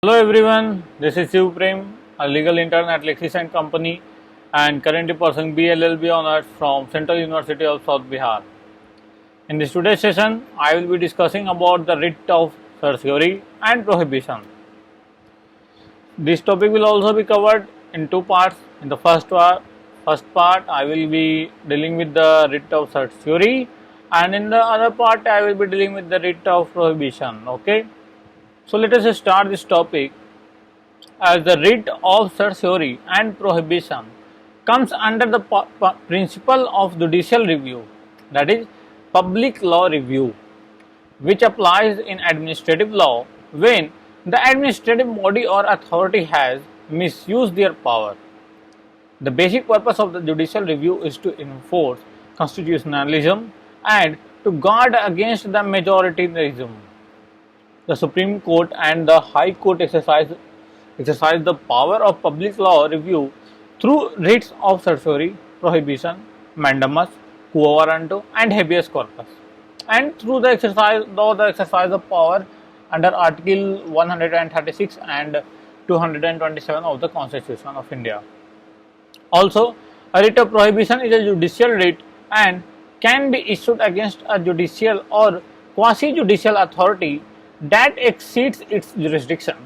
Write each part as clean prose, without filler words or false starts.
Hello everyone, this is Shiv Prem, a legal intern at Lexis and Company and currently pursuing BLLB honors from Central University of South Bihar. In this today's session, I will be discussing about the writ of certiorari and prohibition. This topic will also be covered in two parts. In the first part, I will be dealing with the writ of certiorari, and in the other part, I will be dealing with the writ of prohibition. Okay. So let us start this topic. As the writ of certiorari and prohibition comes under the principle of judicial review, that is public law review, which applies in administrative law when the administrative body or authority has misused their power. The basic purpose of the judicial review is to enforce constitutionalism and to guard against the majoritarianism. The Supreme Court and the High Court exercise the power of public law review through writs of certiorari, prohibition, mandamus, quo warranto, and habeas corpus, and through the exercise of power under Article 136 and 227 of the Constitution of India. Also, a writ of prohibition is a judicial writ and can be issued against a judicial or quasi-judicial authority that exceeds its jurisdiction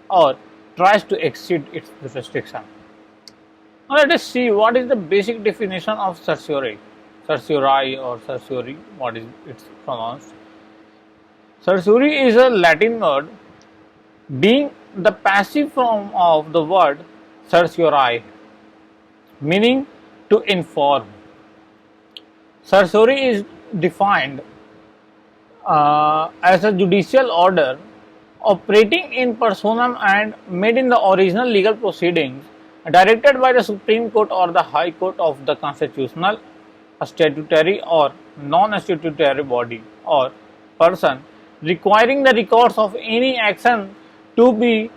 or tries to exceed its jurisdiction. Now let us see what is the basic definition of certiorari. Certiorari or certiorari, what is it pronounced? Certiorari is a Latin word being the passive form of the word certiorari, meaning to inform. Certiorari is defined as a judicial order operating in personam and made in the original legal proceedings directed by the Supreme Court or the High Court of the constitutional, statutory or non-statutory body or person, requiring the records of any action to be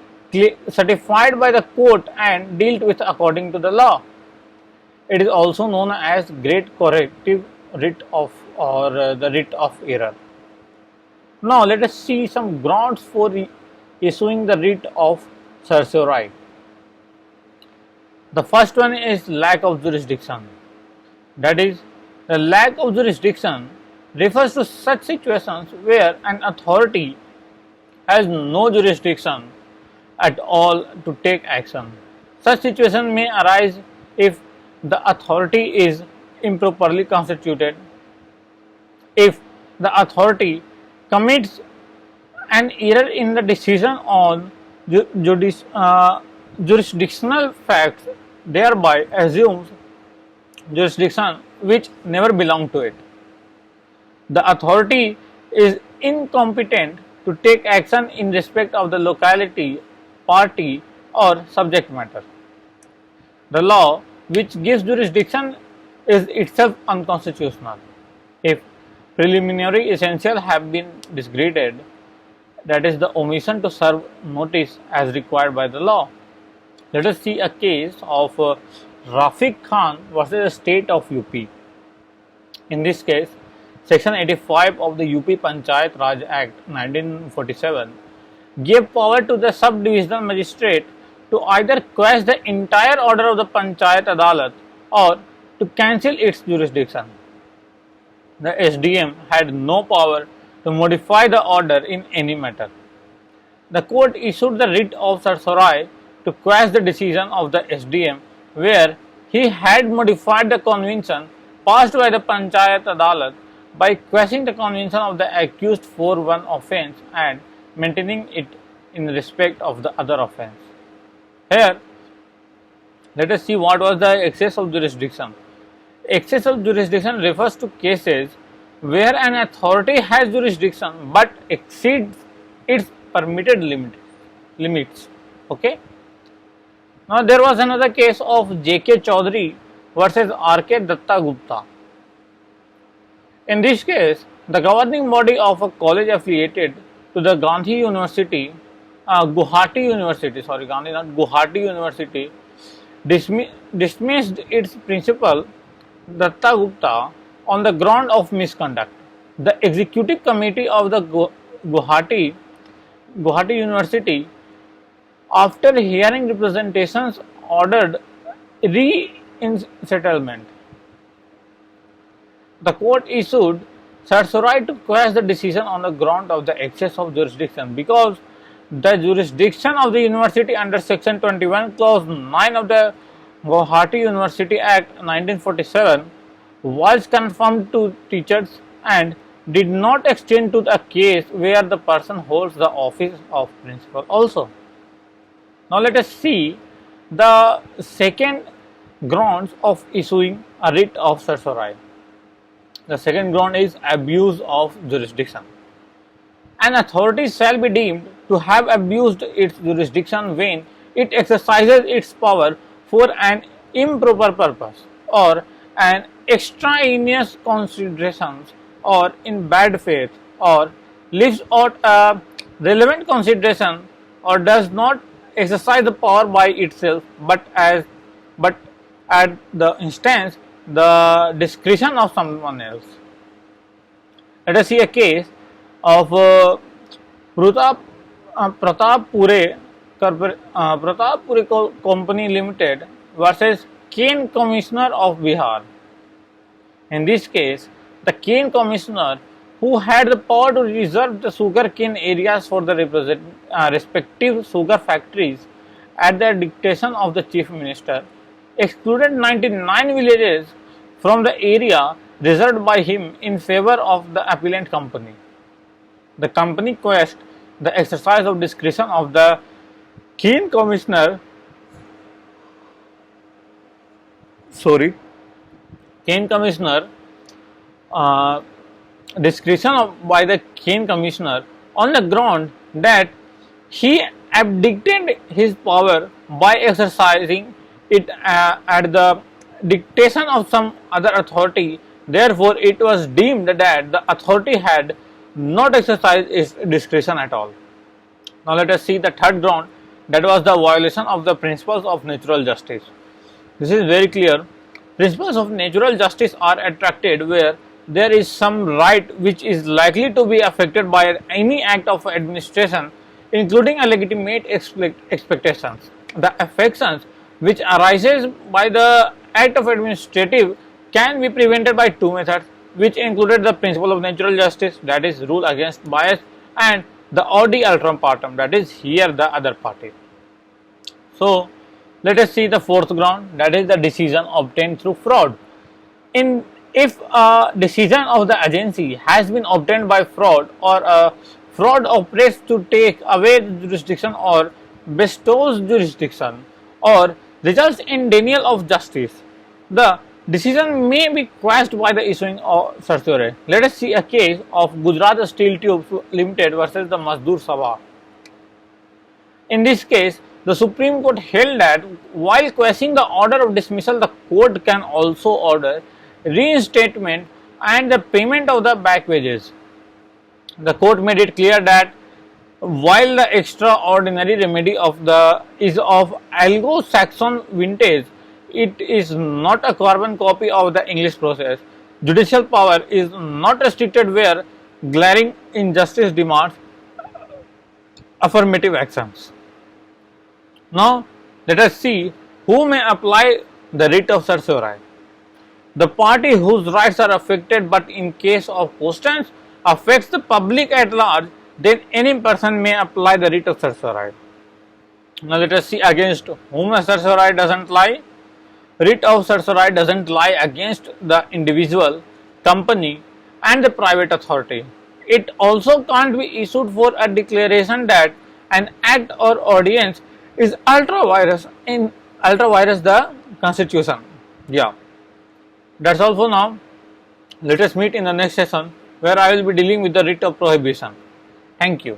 certified by the court and dealt with according to the law. It is also known as great corrective writ of or the writ of error. Now let us see some grounds for issuing the writ of certiorari. The first one is lack of jurisdiction. That is, the lack of jurisdiction refers to such situations where an authority has no jurisdiction at all to take action. Such situation may arise if the authority is improperly constituted, if the authority commits an error in the decision on jurisdictional facts, thereby assumes jurisdiction which never belonged to it. The authority is incompetent to take action in respect of the locality, party, or subject matter. The law which gives jurisdiction is itself unconstitutional. If preliminary essentials have been disregarded, that is the omission to serve notice as required by the law. Let us see a case of Rafiq Khan versus the state of UP. In this case, section 85 of the UP Panchayat Raj Act 1947 gave power to the sub-divisional magistrate to either quash the entire order of the Panchayat Adalat or to cancel its jurisdiction. The SDM had no power to modify the order in any matter. The court issued the writ of certiorari to quash the decision of the SDM where he had modified the convention passed by the Panchayat Adalat by quashing the convention of the accused for one offence and maintaining it in respect of the other offence. Here, let us see what was the excess of jurisdiction. Excess of jurisdiction refers to cases where an authority has jurisdiction but exceeds its permitted limits. Okay. Now there was another case of J.K. Chaudhary versus R.K. Datta Gupta. In this case, the governing body of a college affiliated to the Gandhi University, Guwahati University, dismissed its principal Datta Gupta on the ground of misconduct. The executive committee of the Guwahati University after hearing representations ordered re-settlement. The court issued certiorari to quash the decision on the ground of the excess of jurisdiction because the jurisdiction of the university under Section 21 Clause 9 of the Guwahati University Act 1947 was confirmed to teachers and did not extend to the case where the person holds the office of principal also. Now let us see the second grounds of issuing a writ of certiorari. The second ground is abuse of jurisdiction. An authority shall be deemed to have abused its jurisdiction when it exercises its power for an improper purpose or an extraneous considerations or in bad faith or leaves out a relevant consideration or does not exercise the power by itself but at the instance the discretion of someone else. Let us see a case of Pratap Pure Company Limited versus Cane Commissioner of Bihar. In this case, the cane commissioner, who had the power to reserve the sugar cane areas for the respective sugar factories at the dictation of the chief minister, excluded 99 villages from the area reserved by him in favor of the appellant company. The company quashed the exercise of discretion of the cane commissioner. Discretion by the cane commissioner on the ground that he abdicated his power by exercising it at the dictation of some other authority. Therefore, it was deemed that the authority had not exercised its discretion at all. Now, let us see the third ground, that was the violation of the principles of natural justice. This is very clear. Principles of natural justice are attracted where there is some right which is likely to be affected by any act of administration, including a legitimate expectations. The affections which arises by the act of administrative can be prevented by two methods, which included the principle of natural justice, that is rule against bias, and the audi alteram partem, that is hear the other party. So let us see the fourth ground, that is the decision obtained through fraud. If a decision of the agency has been obtained by fraud, or a fraud operates to take away the jurisdiction or bestows jurisdiction or results in denial of justice, the decision may be quashed by the issuing of certiorari. Let us see a case of Gujarat Steel Tubes Limited versus the Mazdoor Sabha. In this case, the Supreme Court held that while quashing the order of dismissal, the court can also order reinstatement and the payment of the back wages. The court made it clear that while the extraordinary remedy is of Anglo-Saxon vintage, it is not a carbon copy of the English process. Judicial power is not restricted where glaring injustice demands affirmative actions. Now, let us see who may apply the writ of certiorari. The party whose rights are affected, but in case of questions affects the public at large, then any person may apply the writ of certiorari. Now let us see against whom a certiorari doesn't lie. Writ of certiorari doesn't lie against the individual, company and the private authority. It also can't be issued for a declaration that an act or ordinance is ultra vires the constitution. Yeah. That's all for now. Let us meet in the next session where I will be dealing with the writ of prohibition. Thank you.